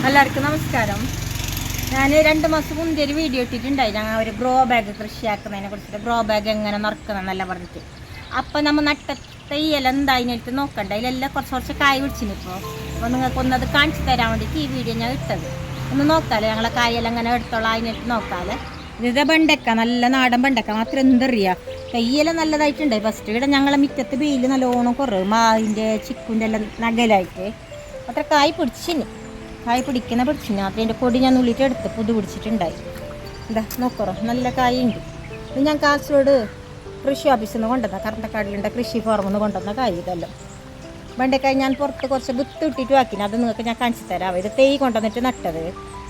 എല്ലാവർക്കും നമസ്കാരം. ഞാൻ 2 മാസം മുന്നേ ഒരു വീഡിയോ ഇട്ടിട്ടുണ്ടായി. ഞങ്ങൾ ഒരു ഗ്രോ ബാഗ് കൃഷിയാക്കുന്നതിനെ കുറിച്ചിട്ട്, ഗ്രോ ബാഗ് എങ്ങനെ നിറക്കുന്നതെന്നല്ല പറഞ്ഞിട്ട്. അപ്പം നമ്മൾ നട്ട തൈയെല്ലാം എന്തായിട്ട് നോക്കണ്ട, അതിലെല്ലാം കുറച്ച് കായ് പിടിച്ചിന്. അപ്പോൾ നിങ്ങൾക്കൊന്നത് കാണിച്ചു തരാൻ വേണ്ടിയിട്ട് ഈ വീഡിയോ ഞാൻ ഇട്ടത്. ഒന്ന് നോക്കാമല്ലോ, ഞങ്ങളെ കായെല്ലാം അങ്ങനെ എടുത്തോളാം, അതിനായിട്ട് നോക്കാമല്ലോ. ഇത് വെണ്ടക്ക, നല്ല നാടൻ വെണ്ടക്ക മാത്രം എന്തറിയാം. തൈയെല്ലാം നല്ലതായിട്ടുണ്ട്. ഫസ്റ്റ് ഇവിടെ ഞങ്ങളെ മുറ്റത്ത് വെയിൽ നല്ലോണം കുറവ്, മാവിൻ്റെ ചിക്കുൻ്റെ എല്ലാം നഗലായിട്ട് അത്ര കായ് പിടിച്ചിന്. കായ് പിടിച്ചിന് അപ്പം എൻ്റെ കൊടി ഞാൻ ഉള്ളിട്ട് എടുത്ത് പുതു പിടിച്ചിട്ടുണ്ടായി. എന്താ നോക്കറോ, നല്ല കായുണ്ട്. ഇത് ഞാൻ കാസർഗോഡ് കൃഷി ഓഫീസിൽ നിന്ന് കൊണ്ടുവന്ന, കർണക്കാടിലുണ്ട് കൃഷി ഫോറമിൽ നിന്ന് കൊണ്ടുവന്ന കായ് ഇതെല്ലാം. വെണ്ടക്കായ് ഞാൻ പുറത്ത് കുറച്ച് വിത്ത് ഇട്ടിട്ട് ആക്കിന്, അത് നിങ്ങൾക്ക് ഞാൻ കാണിച്ചു തരാം. ഇത് തൈ കൊണ്ടുവന്നിട്ട് നട്ടത്.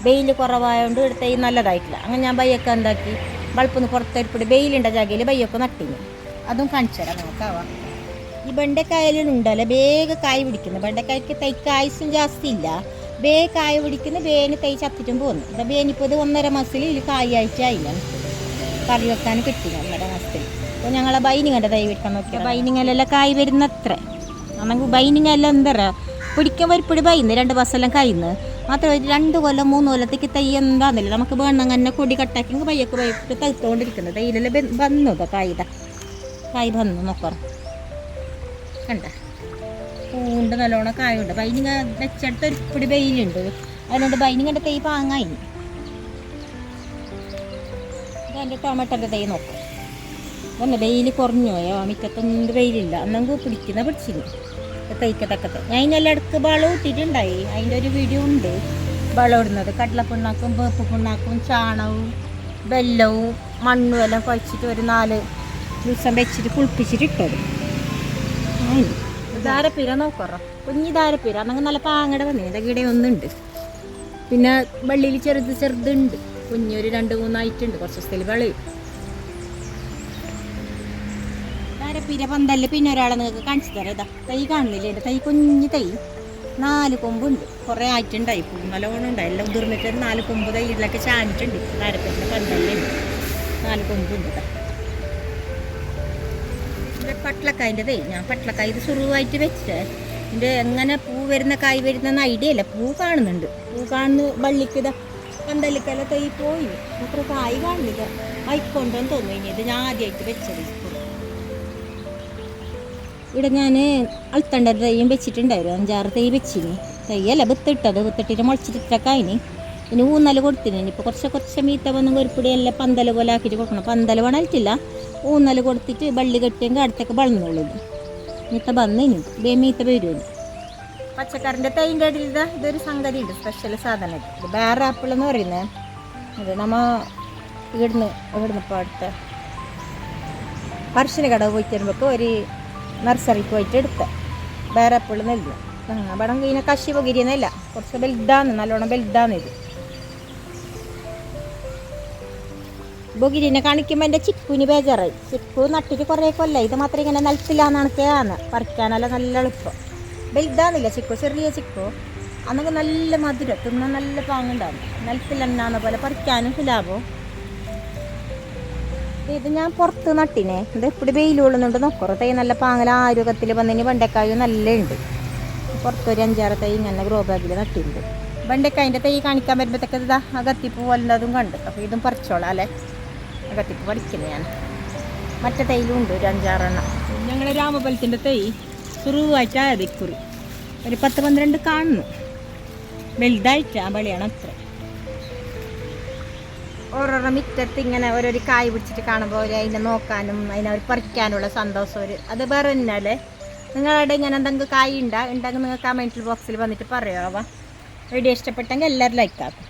വെയിൽ കുറവായതുകൊണ്ട് ഇവിടെ തൈ നല്ലതായിട്ടില്ല. അങ്ങനെ ഞാൻ ബയ്യൊക്കെ എന്താക്കി, ബൾപ്പൊന്ന് പുറത്തെടുപ്പിട്ട് വെയിലുണ്ട ജാഗയിൽ ബയ്യൊക്കെ നട്ടിന്. അതും കാണിച്ചു തരാം നോക്കാവാം. ഈ വെണ്ടക്കായലുണ്ടല്ലോ വേഗം കായ് പിടിക്കുന്നു. വെണ്ടക്കായ്ക്ക് തൈക്ക് ആയുസും ജാസ്തി ഇല്ല, കായ പിടിക്കുന്ന വേന് തൈ ചത്തിട്ടും പോകുന്നു. ഇപ്പം വേനിപ്പോൾ ഇത് 1.5 മാസത്തിൽ ഇതിൽ കായായിട്ട് ആയില്ല, കറി വെക്കാൻ കിട്ടില്ല 1.5 മാസത്തിൽ. അപ്പോൾ ഞങ്ങളെ ബൈനിങ്ങൻ്റെ തൈ വെക്കാൻ നോക്കിയാൽ ബൈനിങ്ങെല്ലാം കായ് വരുന്ന അത്ര ആണെങ്കിൽ ബൈനിങ്ങെല്ലാം എന്താ പറയുക, പിടിക്കാൻ വരിപ്പിടി ബൈന്ന് 2 മാസമെല്ലാം കഴിയുന്നു. മാത്രമല്ല 2 കൊല്ലം 3 കൊല്ലത്തേക്ക് തൈ എന്താണെന്നില്ല, നമുക്ക് വേണം അങ്ങനെ കൊടി കട്ടാക്കി ബയ്യൊക്കെ പോയിട്ട് തഴുത്തുകൊണ്ടിരിക്കുന്നത്. തൈയിലെല്ലാം വന്നു കായ് വന്നു നോക്കാം, കണ്ട പൂണ്ട് നല്ലോണം കായുണ്ട്. ബൈനിങ്ങ വെച്ചെടുത്ത് ഒരുപ്പിടി വെയിലുണ്ട്, അതുകൊണ്ട് ബൈനിങ്ങൻ്റെ തൈ പാങ്ങായി. ഇതെൻ്റെ ടൊമാറ്റോൻ്റെ തൈ നോക്കും. ഒന്ന് വെയിൽ കുറഞ്ഞു പോയോ, മിറ്റത്തൊന്നും വെയിലില്ല, അന്നെങ്കിൽ പിടിച്ചിന് തൈക്കത്തക്കത്ത്. ഞാൻ ഇതിനെല്ലാം ഇടക്ക് വളം ഇട്ടിട്ടുണ്ടായി, അതിൻ്റെ ഒരു വീഡിയോ ഉണ്ട്. വളം ഇടുന്നത് കടലപ്പിണ്ണാക്കും വേപ്പ് പിണ്ണാക്കും ചാണകവും വെല്ലവും മണ്ണും എല്ലാം കുഴച്ചിട്ട് ഒരു 4 ദിവസം വെച്ചിട്ട് കുളിപ്പിച്ചിട്ട് ഇട്ടത്. ധാരപ്പീര നോക്കറോ, കുഞ്ഞി ധാരപ്പീര അന്നെങ്കിൽ നല്ല പാങ്ങടെ വന്നില്ല, ഗിടയൊന്നുണ്ട്. പിന്നെ വള്ളിയിൽ ചെറുതുണ്ട്, കുഞ്ഞൊരു 2-3 ആയിട്ടുണ്ട്. കുറച്ച് സ്ഥലം വെളി ധാരപ്പീര പന്തല്. പിന്നെ ഒരാളെ നിങ്ങൾക്ക് കാണിച്ചു തരാം. ഇതാ തൈ കാണുന്നില്ലേ, എൻ്റെ തൈ കുഞ്ഞു തൈ 4 കൊമ്പുണ്ട്. കുറേ ആയിട്ടുണ്ടായി, പൂ നല്ലോണം ഉണ്ടായി. എല്ലാം ഉതിർന്നിട്ട് 4 കൊമ്പ് തൈയിലൊക്കെ ചാഞ്ഞിട്ടുണ്ട്. ധാരപ്പീരിൻ്റെ പന്തലുണ്ട്, 4 കൊമ്പുണ്ട്. പട്ടലക്കായൻ്റെ തൈ, ഞാൻ പട്ടലക്കായ ഇത് സുറുവായിട്ട് വെച്ചേ. ഇതിൻ്റെ എങ്ങനെ പൂ വരുന്ന കായ് വരുന്ന ഐഡിയ അല്ല. പൂ കാണുന്നുണ്ട്, പൂ കാണുന്നു. വള്ളിക്ക് ഇതാ പന്തലിക്കല തൈ പോയി, അത്ര കായ് കാണുന്നില്ല. ആയിക്കൊണ്ടെന്ന് തോന്നുന്നു. ഇനി ഇത് ഞാൻ ആദ്യമായിട്ട് വെച്ചത്. ഇവിടെ ഞാൻ അൾത്തണ്ട തൈയും വെച്ചിട്ടുണ്ടായിരുന്നു, 5-6 തൈ വെച്ചിന്. തൈയല്ല വിത്തിട്ടിട്ട് മുളച്ചിട്ടൊക്കെ അതിന് ഇനി ഊന്നല് കൊടുത്തിന്. ഇനിയിപ്പോൾ കുറച്ച് മീത്ത വന്നും ഒരുപ്പിടി എല്ലാം പന്തല് പോലെ ആക്കിയിട്ട് കൊടുക്കണം. പന്തല് വേണമായിട്ടില്ല, ഊന്നല് കൊടുത്തിട്ട് വള്ളി കെട്ടിയെങ്കിൽ അടുത്തൊക്കെ വളർന്നുള്ളൂ. മീത്ത വന്ന് ഇനി മീത്ത വരുന്നു. പച്ചക്കറിൻ്റെ തൈൻ്റെ അടിയിൽ ഇതൊരു സംഗതി ഉണ്ട്, സ്പെഷ്യൽ സാധനം. ഇത് വേറെ ആപ്പിൾ എന്ന് പറയുന്നത്. ഇത് നമ്മൾ ഇവിടുന്ന് ഇപ്പോൾ അടുത്ത പറശ്ശിനി കട പോയിട്ട് വരുമ്പോൾ ഒരു നഴ്സറിക്ക് പോയിട്ട് എടുത്ത വേറെ ആപ്പിൾ നെല്ല്. അവിടെ ഇങ്ങനെ കശി പകിരിയെന്നല്ല, കുറച്ച് വലുതാന്ന്, നല്ലോണം വലുതാന്ന്. ഇത് ബൊഗിരിനെ കാണിക്കുമ്പോൾ എൻ്റെ ചിക്കുവിന് ബേജാറായി. ചിക്കു നട്ടിട്ട് കുറേ കൊല്ലം, ഇത് മാത്രം ഇങ്ങനെ നിലത്തില്ലാന്നാണ് കേന്ന് പറിക്കാനല്ല നല്ല എളുപ്പം. വലുതാന്നില്ല ചിക്കു, ചെറിയ ചിക്കു. അന്നൊക്കെ നല്ല മധുരം, തിന്നാൻ നല്ല പാങ്ങുണ്ടാവും. നിലത്തിലെണ്ണാന്ന പോലെ പറിക്കാനും സുലാഭവും. ഇത് ഞാൻ പുറത്ത് നട്ടിനെ. ഇത് എപ്പോഴും വെയിൽ കൊള്ളുന്നുണ്ട് നോക്കറോ. തൈ നല്ല പാങ്ങല ആരോഗ്യത്തിൽ വന്നതിന് വെണ്ടക്കായും നല്ല ഉണ്ട്. പുറത്തൊരു 5-6 തൈ ഇങ്ങനെ ഗ്രോ ബാഗിൽ നട്ടിട്ടുണ്ട്. വെണ്ടക്കായൻ്റെ തൈ കാണിക്കാൻ വരുമ്പോഴത്തേക്ക് ഇതാ അകത്തിപ്പ് പോലുള്ളതും കണ്ട്. അപ്പോൾ ഇതും പറിച്ചോളാം അല്ലേ, അകത്തിപ്പ് പഠിക്കുന്നത് ഞാൻ. മറ്റേ തൈയിലും ഉണ്ട് ഒരു 5-6 എണ്ണം. ഞങ്ങളുടെ രാമഫലത്തിൻ്റെ തൈ സുറുവായിട്ടായത് ഇക്കുറി ഒരു 10-12 കാണുന്നു. വലുതായിട്ട് ആ വെളിയാണ് അത്ര. ഓരോരോ മിറ്റത്ത് ഇങ്ങനെ ഓരോരു കായ് പിടിച്ചിട്ട് കാണുമ്പോൾ അതിനെ നോക്കാനും അതിനെ പറിക്കാനുള്ള സന്തോഷം അത് വേറെ തന്നെയല്ലേ. നിങ്ങളുടെ ഇങ്ങനെ എന്തെങ്കിലും കായ് ഉണ്ടെങ്കിൽ നിങ്ങൾ കമൻറ്റ് ബോക്സിൽ വന്നിട്ട് പറയാവാ. വീഡിയോ ഇഷ്ടപ്പെട്ടെങ്കിൽ എല്ലാവരും ലൈക്ക് ആക്കും.